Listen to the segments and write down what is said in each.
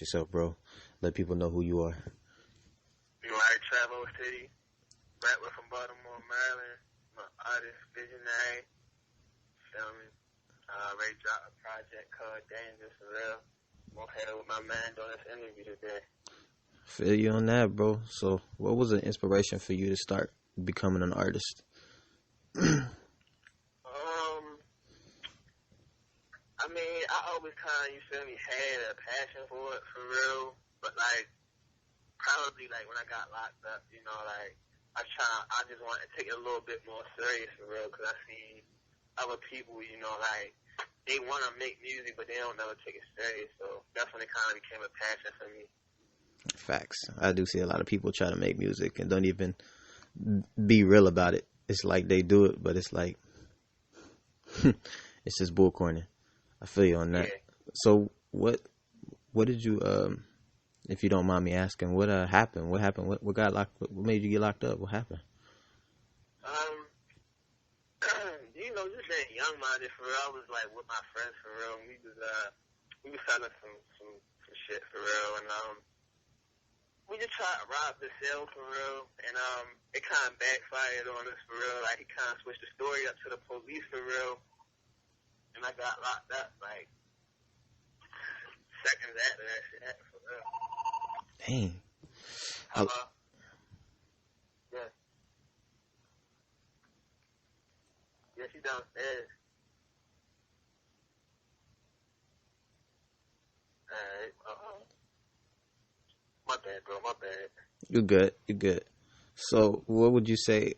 yourself, bro. Let people know who you are. You like TravoCity, rapper from Baltimore, Maryland. I'm an artist, visionary. Feel me? I already dropped a project called Dangerous for Real. I'm on here with my man doing this interview today. Feel you on that, bro. So, what was the inspiration for you to start becoming an artist? I mean, I always kind of, you feel me, had a passion for it, for real. But, like, probably, like, when I got locked up, you know, like, I just wanted to take it a little bit more serious, for real, because I see other people, you know, like, they want to make music, but they don't never take it serious. So, definitely kind of became a passion for me. Facts. I do see a lot of people try to make music and don't even be real about it. It's like they do it, but it's like, it's just bullcorning. I feel you on that. Yeah. So what did you if you don't mind me asking, what happened? What happened? What got locked? What made you get locked up? What happened? You know, just being young minded for real. I was like with my friends for real. We was selling some shit for real, and we just tried to rob the sale for real, and it kind of backfired on us for real. Like, he kind of switched the story up to the police for real. And I got locked up, like, seconds after that shit happened, for real. Dang. Hello? Yeah. Yeah, she downstairs. Alright, my bad, bro, my bad. You good. You good. So, what would you say?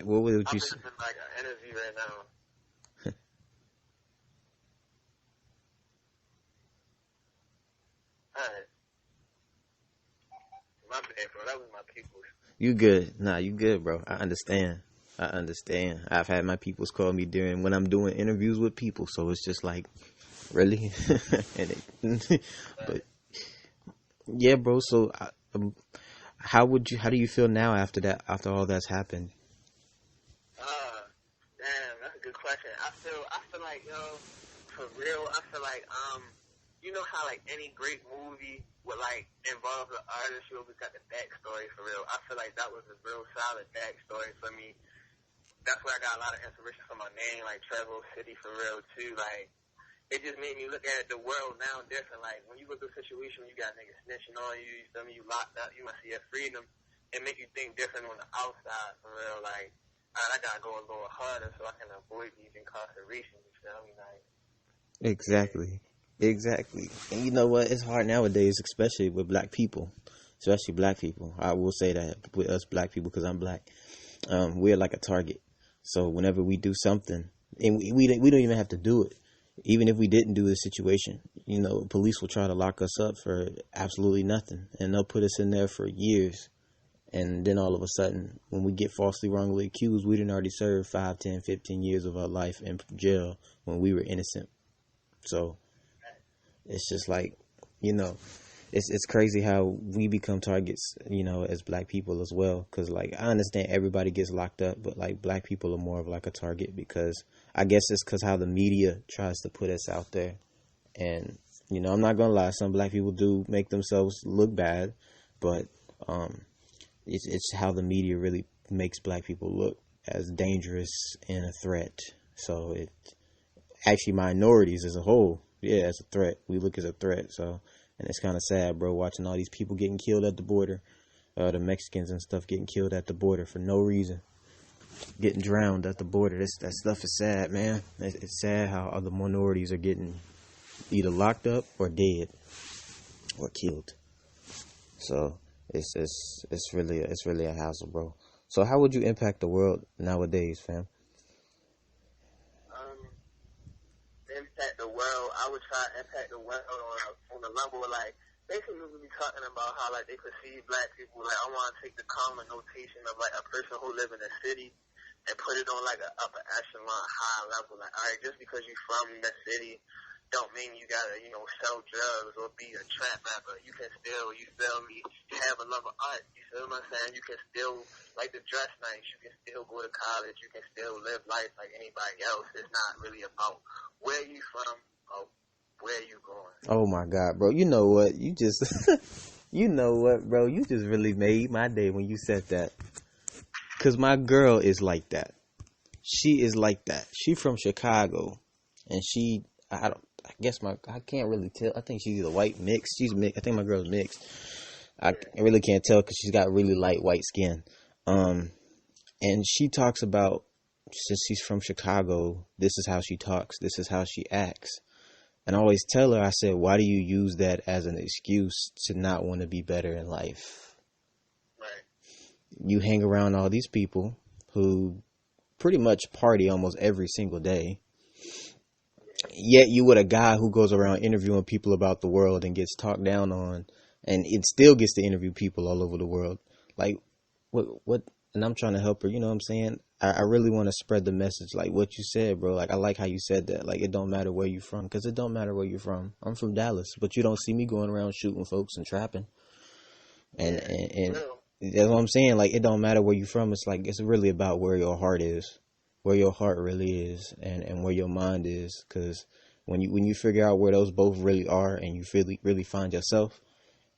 What would you say? I'm in, like, an interview right now. Alright. My bad, bro. That was my people's. You good. Nah, you good, bro. I understand. I've had my peoples call me when I'm doing interviews with people, so it's just like, really? But yeah, bro. So, how do you feel now after that? After all that's happened? Damn, that's a good question. I feel like, yo, for real, I feel like, you know how, like, any great movie would, like, involve the artist, you always got the backstory for real. I feel like that was a real solid backstory for me. That's where I got a lot of inspiration for my name, like TravoCity for real, too. Like, it just made me look at the world now different. Like, when you go through a situation where you got niggas snitching on you, you feel me, you locked up, you must see your freedom, it make you think different on the outside for real. Like, I gotta go a little harder so I can avoid these incarcerations, you feel me? Like, Exactly. And you know what? It's hard nowadays, especially with black people. Especially black people. I will say that with us black people, because I'm black. We're like a target. So whenever we do something, and we don't even have to do it. Even if we didn't do the situation, you know, police will try to lock us up for absolutely nothing. And they'll put us in there for years. And then all of a sudden, when we get falsely wrongly accused, we didn't already serve 5, 10, 15 years of our life in jail when we were innocent. So it's just like, you know, it's crazy how we become targets, you know, as black people as well. Because, like, I understand everybody gets locked up, but, like, black people are more of, like, a target because I guess it's because how the media tries to put us out there. And, you know, I'm not going to lie, some black people do make themselves look bad, but it's how the media really makes black people look as dangerous and a threat. So it actually minorities as a whole, yeah, as a threat. We look as a threat. So, and it's kind of sad, bro, watching all these people getting killed at the border, the Mexicans and stuff getting killed at the border for no reason, getting drowned at the border. That stuff is sad, man. It's sad how other minorities are getting either locked up or dead or killed. So it's really a hassle, bro. So how would you impact the world nowadays, fam? Impact the world. I would try to impact the world on a level of, like, basically we be talking about how, like, they perceive black people. Like, I want to take the common notation of, like, a person who live in a city and put it on, like, an upper echelon, high level. Like, all right, just because you from the city don't mean you gotta, you know, sell drugs or be a trap rapper. You can still, you feel me, have a love of art. You feel what I'm saying? You can still like to dress nice. You can still go to college. You can still live life like anybody else. It's not really about where you from or where you going. Oh my God, bro. You know what? You just, you know what, bro? You just really made my day when you said that. Cause my girl is like that. She is like that. She from Chicago, and I guess I can't really tell. I think she's either white mixed. She's mixed. I think my girl's mixed. I really can't tell because she's got really light white skin. And she talks about, since she's from Chicago, this is how she talks. This is how she acts. And I always tell her, I said, why do you use that as an excuse to not want to be better in life? Right. You hang around all these people who pretty much party almost every single day. Yet you with a guy who goes around interviewing people about the world and gets talked down on, and it still gets to interview people all over the world. Like, what, and I'm trying to help her, you know what I'm saying? I really want to spread the message, like what you said, bro. Like, I like how you said that. Like, it don't matter where you from, because it don't matter where you're from. I'm from Dallas, but you don't see me going around shooting folks and trapping. And that's what I'm saying. Like, it don't matter where you're from. It's like, it's really about where your heart is, where your heart really is, and where your mind is. Because when you figure out where those both really are, and you really find yourself,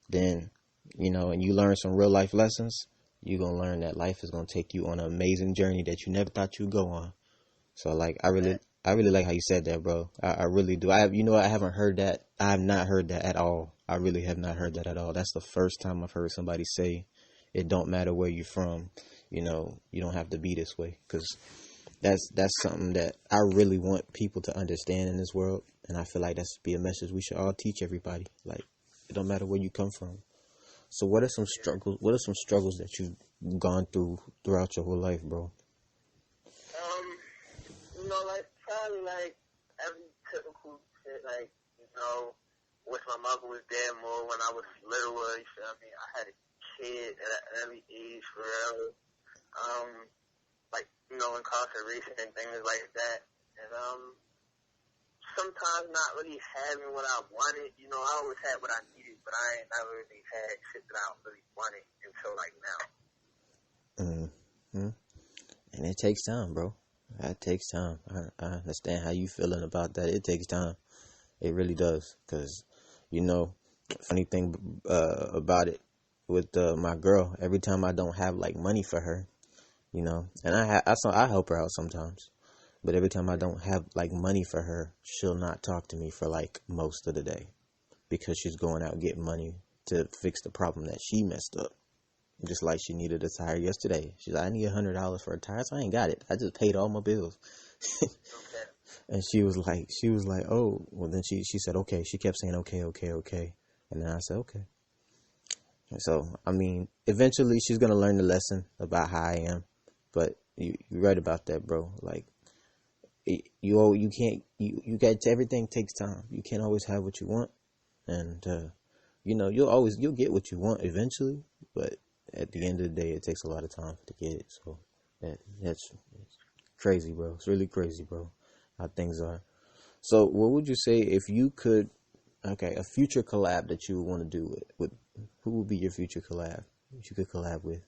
then, you know, and you learn some real life lessons, you're going to learn that life is going to take you on an amazing journey that you never thought you'd go on. So, like, I really like how you said that, bro. I really do. I haven't heard that. I have not heard that at all. I really have not heard that at all. That's the first time I've heard somebody say, it don't matter where you're from. You know, you don't have to be this way. Because that's something that I really want people to understand in this world. And I feel like that should be a message we should all teach everybody. Like, it don't matter where you come from. So what are some struggles? What are some struggles that you've gone through throughout your whole life, bro? You know, like probably like every typical shit. Like, you know, wish my mother was there more when I was littler. You feel me? I had a kid at an early age, for real. Like, you know, incarceration and things like that. And sometimes not really having what I wanted. You know, I always had what I needed, but I ain't never really had shit that I really wanted until like now. Mm-hmm. And it takes time, bro. That takes time. I understand how you feeling about that. It takes time. It really does. Because, you know, funny thing about it with my girl, every time I don't have like money for her, you know, and I help her out sometimes. But every time I don't have like money for her, she'll not talk to me for like most of the day because she's going out getting money to fix the problem that she messed up. Just like she needed a tire yesterday. She's like, I need $100 for a tire, so I ain't got it. I just paid all my bills. And she was like, oh, well then she said, okay. She kept saying, okay. And then I said, okay. And so, I mean, eventually she's going to learn the lesson about how I am. But you're right about that, bro. Like, you can't, you got to, everything takes time. You can't always have what you want. And, you know, you'll get what you want eventually. But at the end of the day, it takes a lot of time to get it. So that's crazy, bro. It's really crazy, bro, how things are. So what would you say if you could, a future collab that you would want to do with who would be your future collab that you could collab with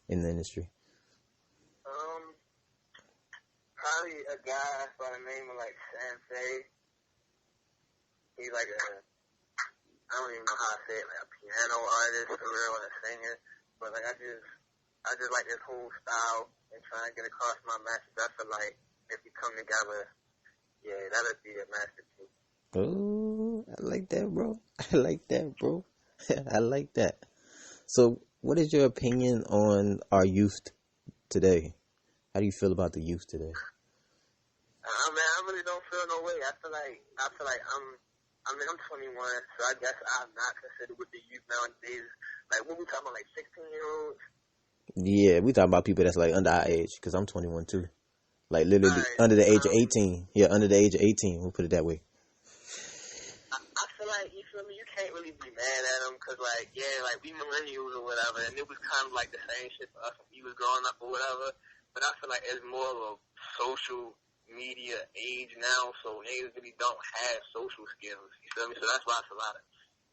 in the industry? Probably a guy by the name of like Sensei. He's like I don't even know how to say it, like a piano artist for real and a singer. But like I just like this whole style and trying to get across my message. I feel like if we come together, yeah, that'd be a masterpiece. Oh, I like that, bro. I like that, bro. I like that. So, what is your opinion on our youth today? How do you feel about the youth today? Man, I really don't feel no way. I feel like I'm 21, so I guess I'm not considered with the youth nowadays. Like, what we talking about, like 16-year-olds? Yeah, we talking about people that's like under our age, because I'm 21 too. Like literally Right. under the age of 18. Yeah, under the age of 18. We'll put it that way. I feel like, you feel me, you can't really be mad at them, because, like, yeah, like, we millennials or whatever, and it was kind of like the same shit for us when we was growing up or whatever, but I feel like it's more of a social media age now, so niggas really don't have social skills, you feel me? So that's why it's a lot of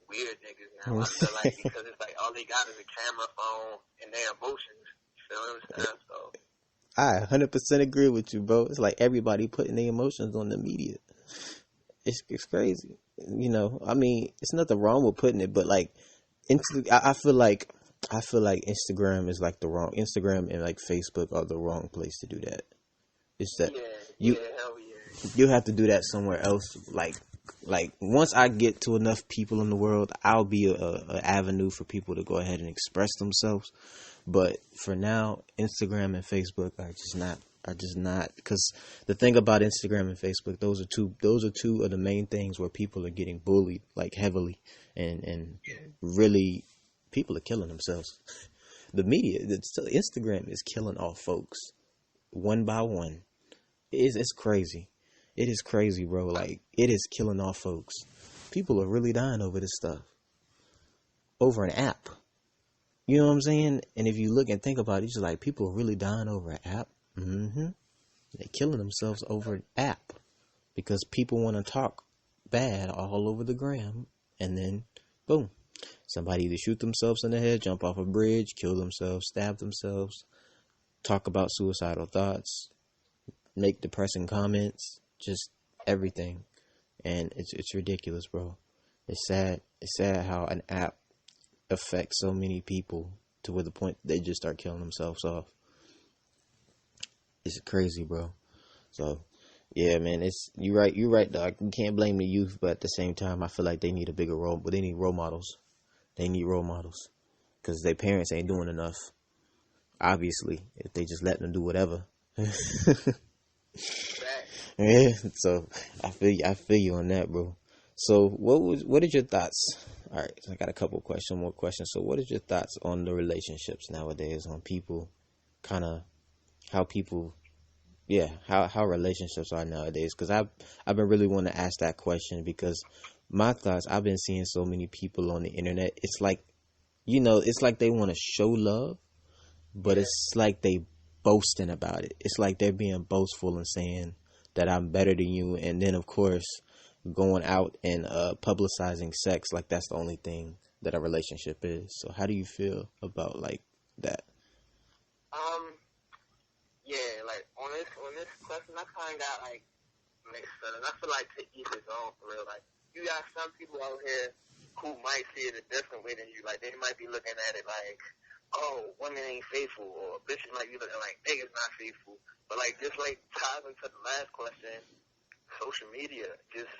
weird niggas now, I feel like, because it's like all they got is a camera phone and their emotions, you feel what I'm saying? So I 100% agree with you, bro. It's like everybody putting their emotions on the media. It's crazy. I mean, it's nothing wrong with putting it, but like, I feel like Instagram is like the wrong Instagram and like Facebook are the wrong place to do that. It's that Yeah, you yeah, hell yeah. you have to do that somewhere else. Like once I get to enough people in the world, I'll be a avenue for people to go ahead and express themselves. But for now, Instagram and Facebook are just not, because the thing about Instagram and Facebook, those are two of the main things where people are getting bullied like heavily, and really people are killing themselves. The media, Instagram is killing off folks one by one. It's crazy. It is crazy, bro. Like, it is killing off folks. People are really dying over this stuff. Over an app. You know what I'm saying? And if you look and think about it, it's just like people are really dying over an app. They're killing themselves over an app. Because people want to talk bad all over the gram. And then, boom. Somebody either shoot themselves in the head, jump off a bridge, kill themselves, stab themselves, talk about suicidal thoughts, make depressing comments, just everything. And it's ridiculous, bro. It's sad. It's sad how an app affects so many people to where the point they just start killing themselves off. It's crazy, bro. So, yeah, man, you're right, dog. You can't blame the youth, but at the same time, I feel like they need a bigger role. But they need role models. They need role models because their parents ain't doing enough. Obviously, if they just let them do whatever. Yeah, so I feel you on that, bro. So what are your thoughts? All right, so I got a couple questions, more questions. So what is your thoughts on the relationships nowadays, on people, kind of how people, yeah, how relationships are nowadays? Because I've been really wanting to ask that question because my thoughts, I've been seeing so many people on the internet. It's like, it's like they want to show love, but it's like they boasting about it. It's like they're being boastful and saying that I'm better than you, and then of course going out and publicizing sex like that's the only thing that a relationship is. So how do you feel about like that? Um, yeah, like on this question, I kind of got like mixed feelings. I feel like to each his own for real. Like you got some people out here who might see it a different way than you. Like they might be looking at it like, oh, women ain't faithful, or bitches might be looking like niggas not faithful. But like just like ties into the last question, social media just,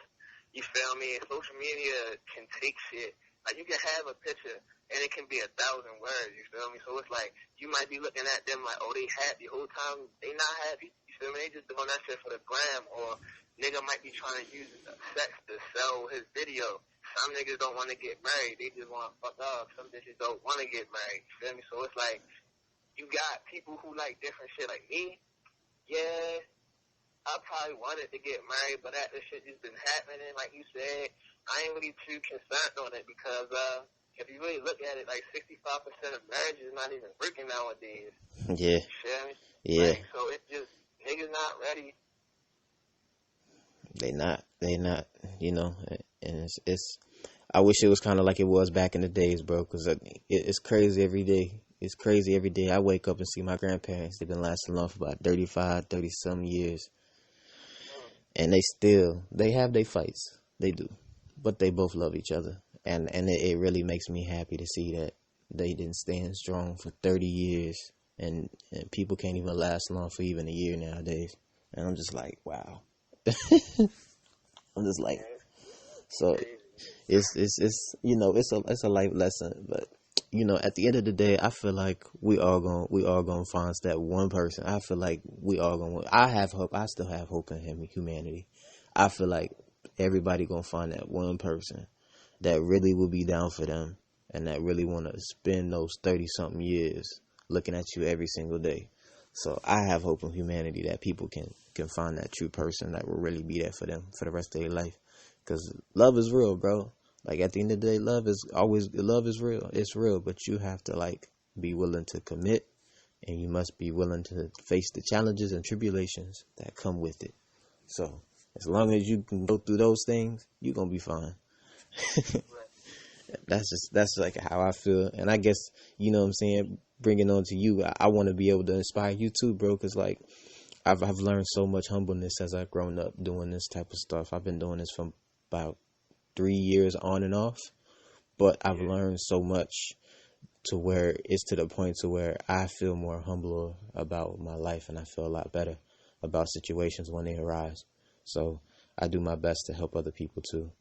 you feel me? Social media can take shit. Like you can have a picture and it can be 1,000 words. You feel me? So it's like you might be looking at them like, oh, they happy the whole time. They not happy. You feel me? They just doing that shit for the gram. Or nigga might be trying to use sex to sell his video. Some niggas don't want to get married. They just want to fuck off. Some bitches don't want to get married. You feel me? So it's like you got people who like different shit. Like me, yeah, I probably wanted to get married, but that shit just been happening. Like you said, I ain't really too concerned on it because if you really look at it, like 65% of marriages is not even working nowadays. Yeah, You feel me? yeah. Like, so it's just niggas not ready. They not. And it's. I wish it was kind of like it was back in the days, bro. Because it's crazy every day. It's crazy every day. I wake up and see my grandparents. They've been lasting long for about 35, 30 some years. And they have their fights. They do. But they both love each other. And it really makes me happy to see that they didn't stand strong for 30 years. And people can't even last long for even a year nowadays. And I'm just like, wow. I'm just like, so it's a life lesson. But at the end of the day, I feel like we all gonna find that one person. I feel like we all gonna. I have hope. I still have hope in humanity. I feel like everybody gonna find that one person that really will be down for them and that really want to spend those 30 something years looking at you every single day. So I have hope in humanity that people can find that true person that will really be there for them for the rest of their life. Because love is real, bro. Like at the end of the day, love is real. It's real, but you have to like be willing to commit, and you must be willing to face the challenges and tribulations that come with it. So as long as you can go through those things, you're gonna be fine. That's like how I feel, and I guess what I'm saying. Bringing on to you, I want to be able to inspire you too, bro. Because like I've learned so much humbleness as I've grown up doing this type of stuff. I've been doing this for about 3 years on and off, but I've learned so much to where it's to the point to where I feel more humble about my life, and I feel a lot better about situations when they arise. So I do my best to help other people too,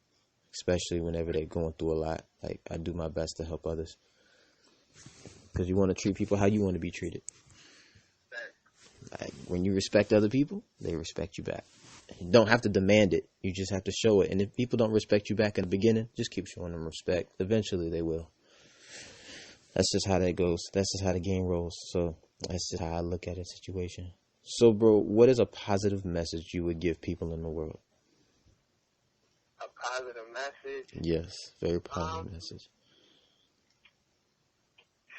especially whenever they're going through a lot. Like, I do my best to help others, because you want to treat people how you want to be treated. Like, when you respect other people, they respect you back. You don't have to demand it. You just have to show it. And if people don't respect you back in the beginning, just keep showing them respect. Eventually, they will. That's just how that goes. That's just how the game rolls. So that's just how I look at a situation. So, bro, what is a positive message you would give people in the world? A positive message? Yes, very positive message.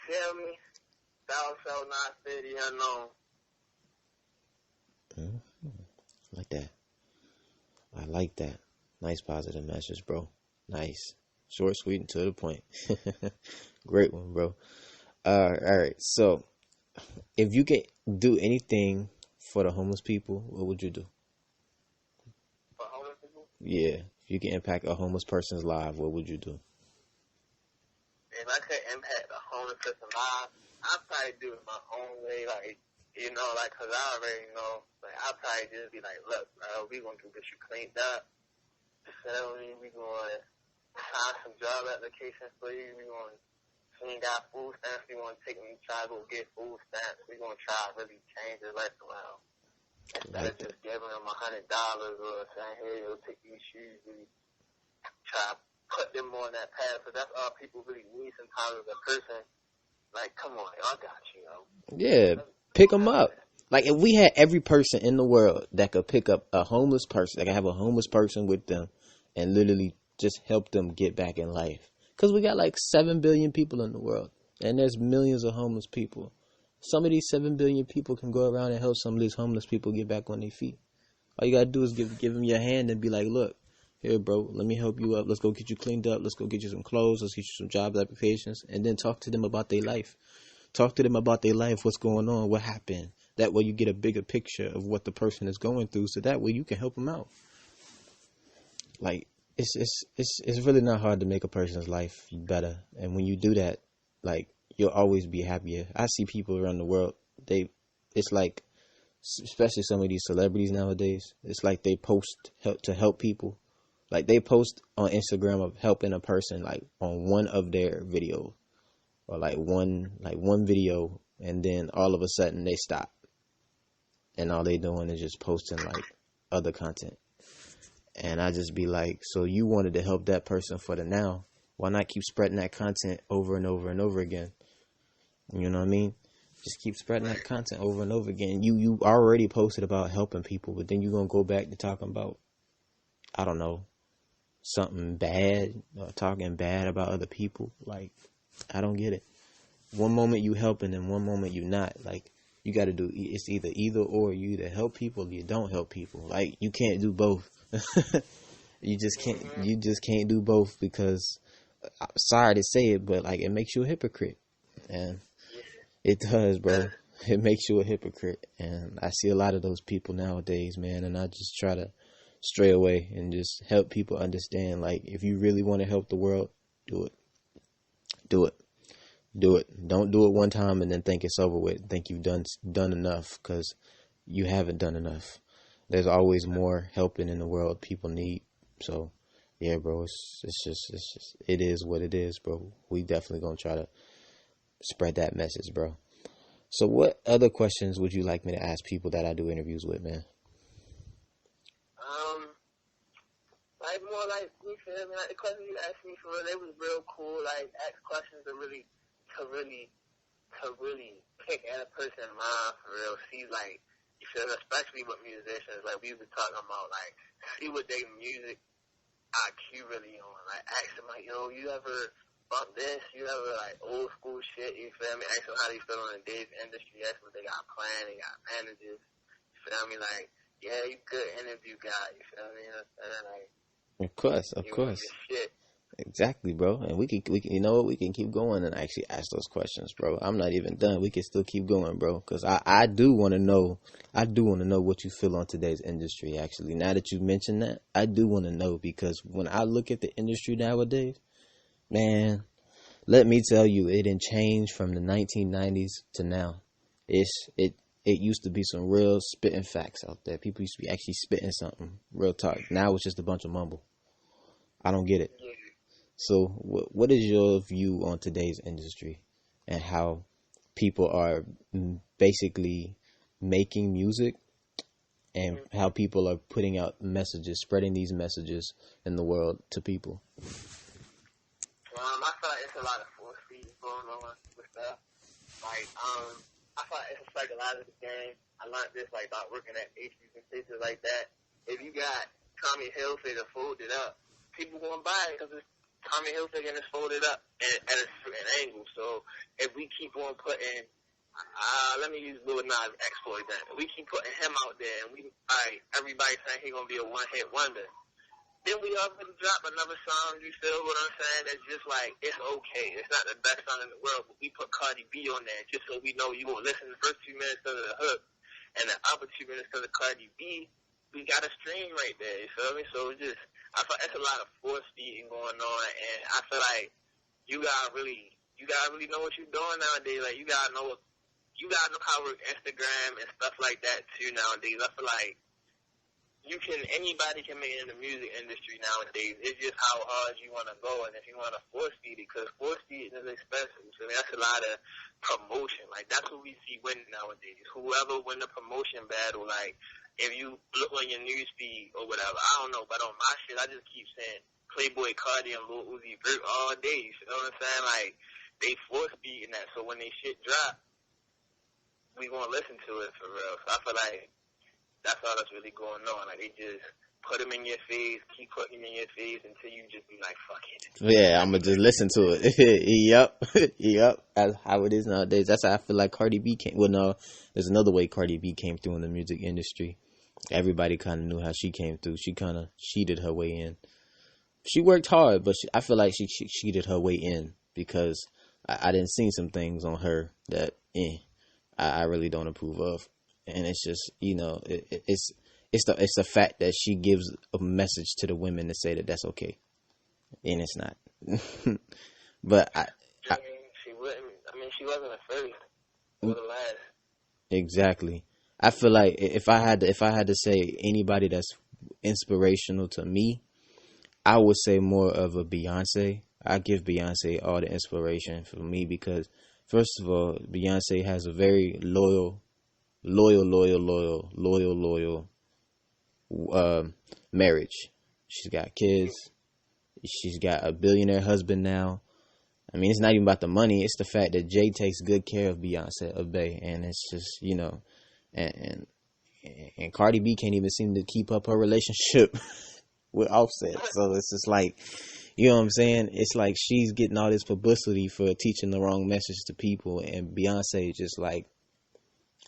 Feel me? Thou shalt not fear the unknown. Like that. I like that. Nice positive message, bro. Nice. Short, sweet, and to the point. Great one, bro. All right. So, if you could do anything for the homeless people, what would you do? For homeless people? Yeah. If you could impact a homeless person's life, what would you do? If I could impact a homeless person's life, I'd probably do it my own way, like, you know, like, because I already know, like, I'll probably just be like, look, bro, we going to get you cleaned up. So we going to sign some job applications for you. We going to, we ain't got food stamps, we going to take them and try to go get food stamps. We going to try to really change their life around. Instead of just giving them $100 or saying, hey, you'll take these shoes, we try to put them on that path. So that's all people really need sometimes as a person. Like, come on, I got you, yo. Yeah, pick them up. Like, if we had every person in the world that could pick up a homeless person, that could have a homeless person with them and literally just help them get back in life. Because we got like 7 billion people in the world, and there's millions of homeless people. Some of these 7 billion people can go around and help some of these homeless people get back on their feet. All you got to do is give them your hand and be like, look, here, bro, let me help you up. Let's go get you cleaned up. Let's go get you some clothes. Let's get you some job applications. And then talk to them about their life. Talk to them about their life, what's going on, what happened. That way you get a bigger picture of what the person is going through, so that way you can help them out. Like, it's really not hard to make a person's life better. And when you do that, like, you'll always be happier. I see people around the world, it's like, especially some of these celebrities nowadays, it's like they post to help people. Like, they post on Instagram of helping a person, like, on one of their videos. Or like one video, and then all of a sudden they stop, and all they doing is just posting like other content. And I just be like, so you wanted to help that person for the now, why not keep spreading that content over and over and over again? You know what I mean? Just keep spreading that content over and over again. You already posted about helping people, but then you're gonna go back to talking about, I don't know, something bad, or talking bad about other people. Like, I don't get it. One moment you helping and one moment you not. Like, you got to do, it's either or. You either help people or you don't help people. Like, you can't do both. You just can't do both, because I'm sorry to say it, but like, it makes you a hypocrite. And it does, bro. It makes you a hypocrite. And I see a lot of those people nowadays, man, and I just try to stray away and just help people understand, like, if you really want to help the world, do it. Do it. Do it. Don't do it one time and then think it's over with. Think you've done enough, because you haven't done enough. There's always more helping in the world people need. So, yeah, bro, it's just it is what it is, bro. We definitely gonna try to spread that message, bro. So, what other questions would you like me to ask people that I do interviews with, man? Like, more like, you feel me? Like, the questions you asked me, for real, they was real cool. Like, ask questions to really pick at a person's mind, for real. See, like, you feel me? Especially with musicians, like, we were talking about, like, see what their music IQ really on. Like, ask them, like, yo, you ever bump this? You ever, like, old school shit? You feel me? Ask them how they feel in the day's industry. Ask what they got planned. They got managers. You feel me? Like, yeah, you good interview guy. You feel me? You know what I'm saying? Like, Of course. you shit. Exactly, bro. And we can, you know what? We can keep going and actually ask those questions, bro. I'm not even done. We can still keep going, bro. Because I do want to know. I do want to know what you feel on today's industry. Actually, now that you mentioned that, I do want to know because when I look at the industry nowadays, man, let me tell you, it didn't change from the 1990s to now. It used to be some real spitting facts out there. People used to be actually spitting something, real talk. Now it's just a bunch of mumble. I don't get it. Yeah. So, what is your view on today's industry and how people are basically making music and how people are putting out messages, spreading these messages in the world to people? I feel like it's a lot of force feeding going on with stuff. Like, I feel like it's a psychological game. I learned this, like, about working at Macy's and places like that. If you got Tommy Hilfiger folded up, people gonna buy it because it's Tommy Hilfiger and it's folded up at a certain angle. So if we keep on putting, let me use Lil Nas X for example. We keep putting him out there, and everybody saying he gonna be a one-hit wonder. Then we already drop another song, you feel what I'm saying? That's just like, it's okay. It's not the best song in the world, but we put Cardi B on there just so we know you gonna listen to the first 2 minutes of the hook and the other 2 minutes of the Cardi B. We got a stream right there, you feel me? So it's just, I feel it's a lot of force feeding going on, and I feel like you gotta really know what you're doing nowadays. Like, you gotta know how to work Instagram and stuff like that too nowadays. I feel like anybody can make it in the music industry nowadays. It's just how hard you want to go and if you want to force feed it, because force feeding is expensive. So that's a lot of promotion. Like, that's what we see winning nowadays. Whoever win the promotion battle, like, if you look on your news feed or whatever, I don't know, but on my shit, I just keep saying Playboy Cardi and Lil Uzi Vert all day. You know what I'm saying? Like, they force feeding that. So when they shit drop, we gonna listen to it for real. So I feel like that's all that's really going on. Like, they just put them in your face, keep putting them in your face until you just be like, fuck it. Yeah, I'm gonna just listen to it. Yep, yep. That's how it is nowadays. That's how I feel like Cardi B came. Well, no, there's another way Cardi B came through in the music industry. Everybody kind of knew how she came through. She kind of cheated her way in. She worked hard, but I feel like she cheated her way in because I didn't see some things on her that I really don't approve of. And it's just, it's the fact that she gives a message to the women to say that that's okay, and it's not. But She wouldn't. I mean, she wasn't the first or the last. exactly. I feel like if I had to say anybody that's inspirational to me, I would say more of a Beyonce. I give Beyonce all the inspiration for me because, first of all, Beyonce has a very loyal marriage. She's got kids. She's got a billionaire husband now. I mean, it's not even about the money. It's the fact that Jay takes good care of Beyonce, of Bey, and it's just, and Cardi B can't even seem to keep up her relationship with Offset. So it's just like, you know what I'm saying? It's like she's getting all this publicity for teaching the wrong message to people, and Beyonce just like,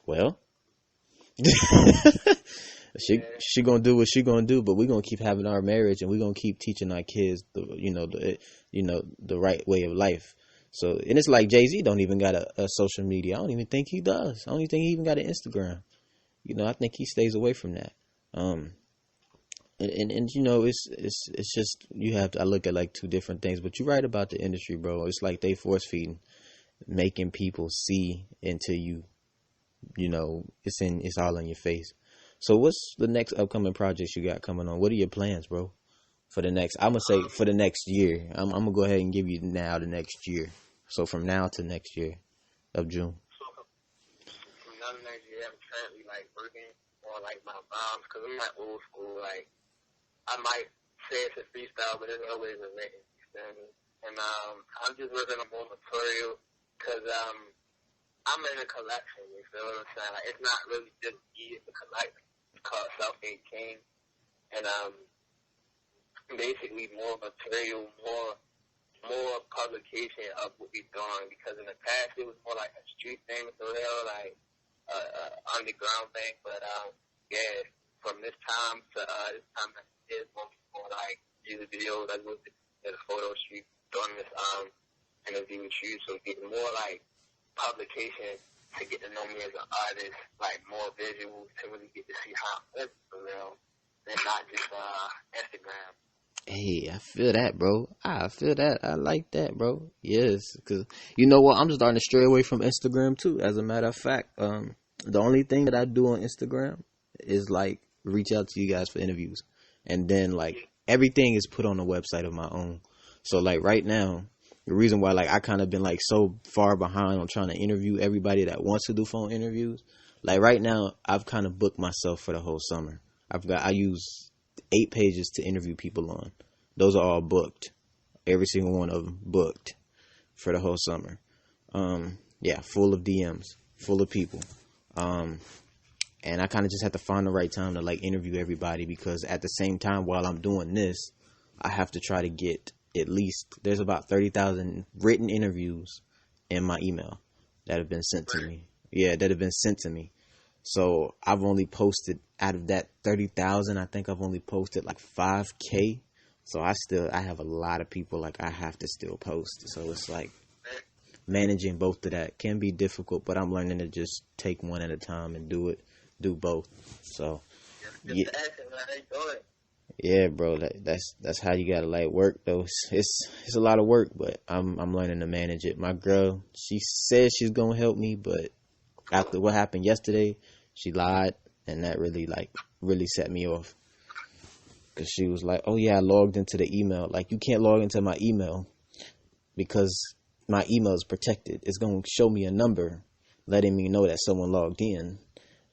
well, she gonna do what she gonna do, but we gonna keep having our marriage, and we gonna keep teaching our kids the right way of life. So, and it's like Jay-Z don't even got a social media. I don't even think he does. I don't even think he even got an Instagram. I think he stays away from that. And it's just I look at like two different things. But you're right about the industry, bro. It's like they force feeding, making people see into you. It's all in your face. So what's the next upcoming projects you got coming on? What are your plans, bro? For the next, I'm gonna say for the next year. I'm gonna go ahead and give you now the next year. So from now to next year of June. So from now to next year, I'm currently like working on like my bombs because I'm not old school. Like, I might say it's a freestyle, but it's always a written. You feel me? And I'm just working on more material because I'm in a collection. You feel what I'm saying? Like, it's not really just me; it's a collection. It's called Self-Made King, and basically more material, more publication of what we're doing, because in the past it was more like a street thing for real, like underground thing, but from this time to this time, it's more like music videos, like did a photo shoot during this interview with you, so getting more like publication to get to know me as an artist, like more visuals to really get to see how I'm for real, and not just Instagram. Hey, I feel that, bro. I feel that. I like that, bro. Yes, because you know what? I'm starting to stray away from Instagram too. As a matter of fact, the only thing that I do on Instagram is like reach out to you guys for interviews, and then like everything is put on a website of my own. So like right now, the reason why like I kind of been like so far behind on trying to interview everybody that wants to do phone interviews. Like right now, I've kind of booked myself for the whole summer. I use 8 pages to interview people on. Those are all booked. Every single one of them booked for the whole summer. Yeah, full of DMs, full of people. And I kind of just have to find the right time to like interview everybody, because at the same time while I'm doing this, I have to try to get at least, there's about 30,000 written interviews in my email that have been sent to me. Yeah, that have been sent to me. So I've only posted, out of that 30,000, I think I've only posted like 5K. So I have a lot of people like I have to still post. So it's like managing both of that can be difficult, but I'm learning to just take one at a time and do both. So yeah, yeah, bro, that's how you gotta like work though. It's a lot of work, but I'm learning to manage it. My girl, she says she's gonna help me, but after what happened yesterday, she lied, and that really set me off. Cause she was like, "Oh yeah, I logged into the email." Like, you can't log into my email because my email is protected. It's gonna show me a number letting me know that someone logged in,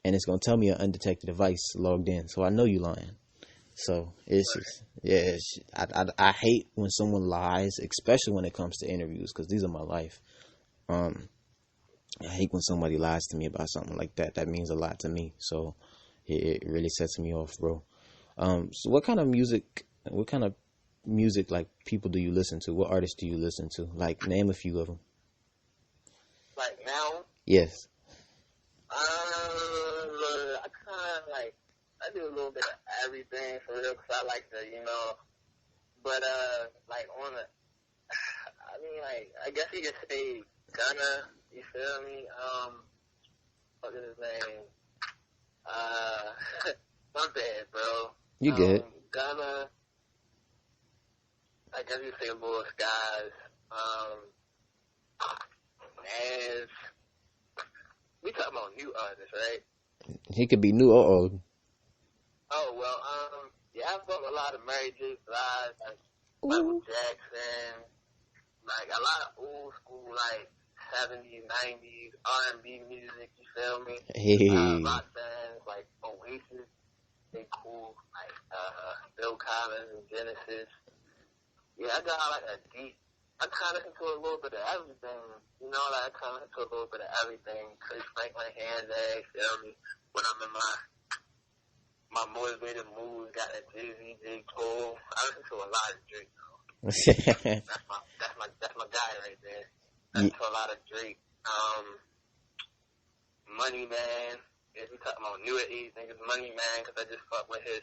and it's gonna tell me an undetected device logged in. So I know you lying. So it's just, yeah. I hate when someone lies, especially when it comes to interviews, because these are my life. I hate when somebody lies to me about something like that. That means a lot to me. So it really sets me off, bro. So what kind of music like people do you listen to? What artists do you listen to? Like, name a few of them. Like now? Yes. I kind of like, I do a little bit of everything for real, because I like to, but like on the, I mean, like, I guess you could say Gunna, you feel me? What is his name? My bad, bro. You good. Gunna, I guess you say Lil Skies, Nas. We talking about new artists, right? He could be new or old. Oh, well, yeah, I've got a lot of Mary J. Blige, like Michael Jackson, like a lot of old school, like 70s, 90s, R&B music, you feel me? Hey. Rock bands, like Oasis, they cool, like Bill Collins and Genesis. Yeah, I got like I kind of into a little bit of everything, like I kind of into a little bit of everything. Chris Franklin, Hands, feel me? When I'm in my motivated mood, got that Jay-Z, J. Cole. I listen to a lot of Drake, though. that's my guy right there. I listen to a lot of Drake. Money Man. If we talking about newer age niggas, Money Man, because I just fuck with his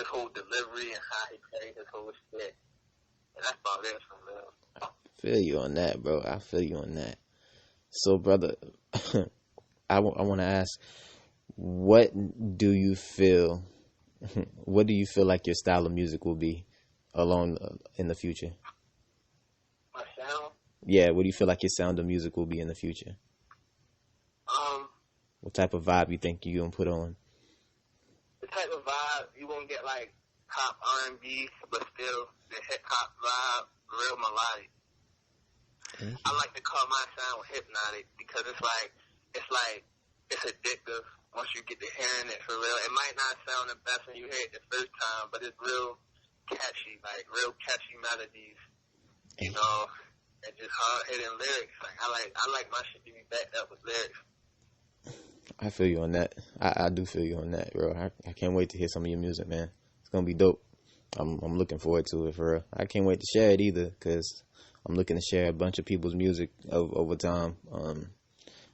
whole delivery and how he carries his whole shit. And that's about it for real. I feel you on that, bro. I feel you on that. So, brother, I want to ask, what do you feel like your style of music will be in the future? My sound? Yeah, what do you feel like your sound of music will be in the future? What type of vibe you think you gonna put on? The type of vibe, you won't get like pop R&B, but still the hip hop vibe, real melodic. Mm-hmm. I like to call my sound hypnotic, because it's addictive once you get to hearing it for real. It might not sound the best when you hear it the first time, but it's real catchy, like real catchy melodies, and just hard hitting lyrics. Like I like my shit to be backed up with lyrics. I feel you on that. I do feel you on that, bro. I can't wait to hear some of your music, man. It's gonna be dope. I'm looking forward to it, for real. I can't wait to share it either, because I'm looking to share a bunch of people's music over time.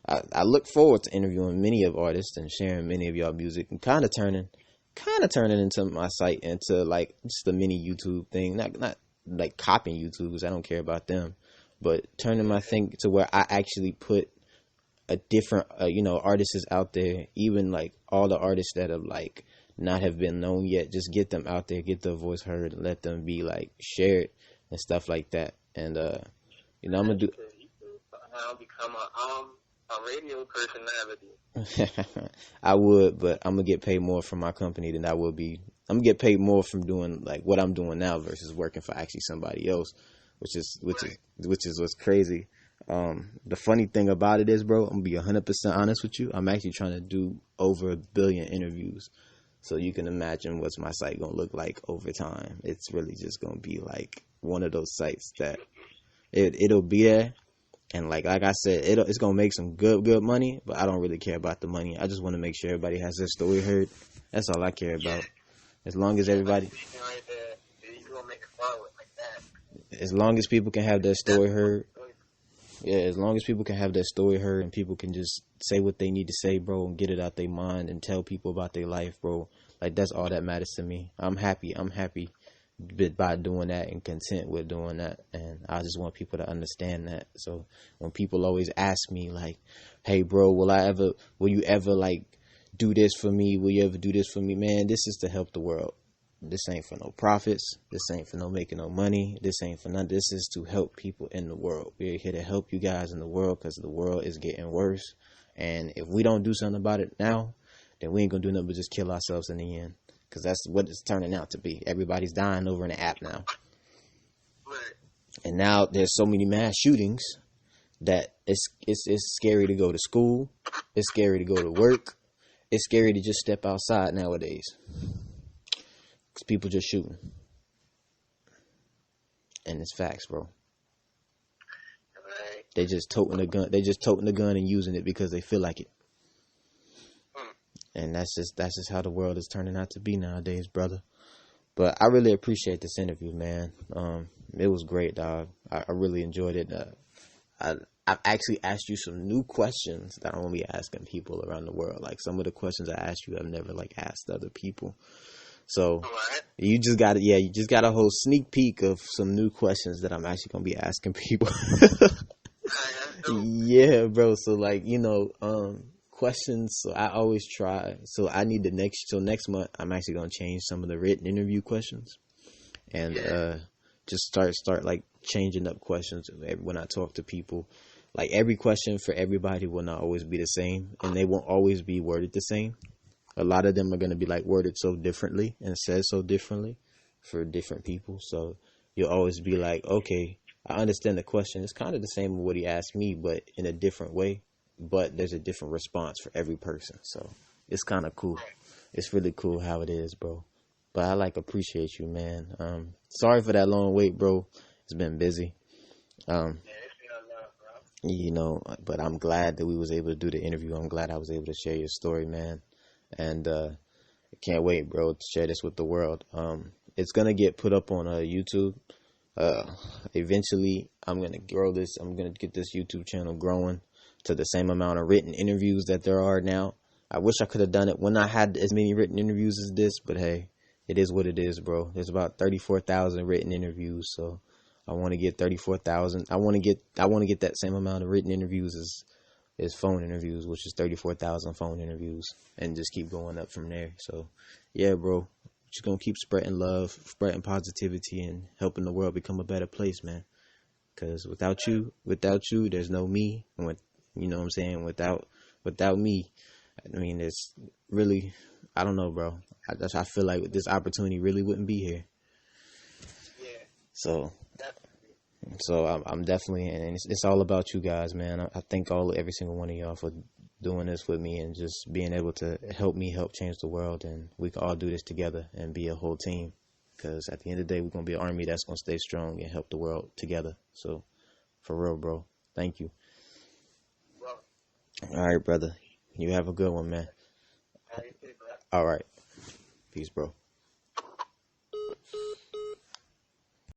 I look forward to interviewing many of artists and sharing many of y'all music, and kind of turning into my site into like just a mini YouTube thing. Not like copying YouTubers. I don't care about them, but turning my thing to where I actually put a different, artists out there, even like all the artists that have like not have been known yet, just get them out there, get their voice heard, and let them be like shared and stuff like that. And I'm gonna do. Now become a radio personality. I would, but I'm gonna get paid more from my company than I will be. I'm gonna get paid more from doing like what I'm doing now versus working for actually somebody else, which is what's crazy. The funny thing about it is, bro, I'm gonna be 100% honest with you. I'm actually trying to do over 1 billion interviews, so you can imagine what's my site gonna look like over time. It's really just gonna be like one of those sites that it'll be there. And like I said, it's gonna make some good money, but I don't really care about the money. I just want to make sure everybody has their story heard. That's all I care about. As long as everybody, as long as people can have their story heard, yeah, as long as people can have their story heard and people can just say what they need to say, bro, and get it out their mind and tell people about their life, bro. Like that's all that matters to me. I'm happy by doing that and content with doing that, and I just want people to understand that. So when people always ask me like, hey bro, will you ever like do this for me, will you ever do this for me, man, this is to help the world. This ain't for no profits, this ain't for no making no money, this ain't for none. This is to help people in the world. We're here to help you guys in the world because the world is getting worse, and if we don't do something about it now, then we ain't gonna do nothing but just kill ourselves in the end. Because that's what it's turning out to be. Everybody's dying over an app now. Right. And now there's so many mass shootings that it's scary to go to school. It's scary to go to work. It's scary to just step outside nowadays. Because people just shooting. And it's facts, bro. Right. They just toting a gun. They just toting the gun and using it because they feel like it. And that's just how the world is turning out to be nowadays, brother. But I really appreciate this interview, man. It was great, dog. I really enjoyed it. I've actually asked you some new questions that I'm gonna be asking people around the world. Like some of the questions I asked you, I've never like asked other people. So you just got a whole sneak peek of some new questions that I'm actually gonna be asking people. Yeah, bro. So like questions. So I always try. So I need next month I'm actually gonna change some of the written interview questions, and just start like changing up questions when I talk to people. Like every question for everybody will not always be the same, and they won't always be worded the same. A lot of them are gonna be like worded so differently and said so differently for different people. So you'll always be like, okay, I understand the question. It's kind of the same as what he asked me, but in a different way. But there's a different response for every person. So it's kind of cool. It's really cool how it is, bro. But I appreciate you, man. Sorry for that long wait, bro. It's been busy. But I'm glad that we was able to do the interview. I'm glad I was able to share your story, man. And I can't wait, bro, to share this with the world. It's gonna get put up on YouTube. Eventually, I'm gonna grow this. I'm gonna get this YouTube channel growing to the same amount of written interviews that there are now. I wish I could have done it when I had as many written interviews as this, but hey, it is what it is, bro. There's about 34,000 written interviews, so I want to get 34,000. I want to get that same amount of written interviews as phone interviews, which is 34,000 phone interviews, and just keep going up from there. So, yeah, bro, just gonna keep spreading love, spreading positivity, and helping the world become a better place, man. Because without you, there's no me, and you know what I'm saying? Without me, I mean, it's really, I don't know, bro. I feel like this opportunity really wouldn't be here. Yeah. So I'm definitely, and it's all about you guys, man. I thank every single one of y'all for doing this with me and just being able to help me help change the world, and we can all do this together and be a whole team. Because at the end of the day, we're gonna be an army that's gonna stay strong and help the world together. So, for real, bro. Thank you. All right, brother. You have a good one, man. All right. Peace, bro.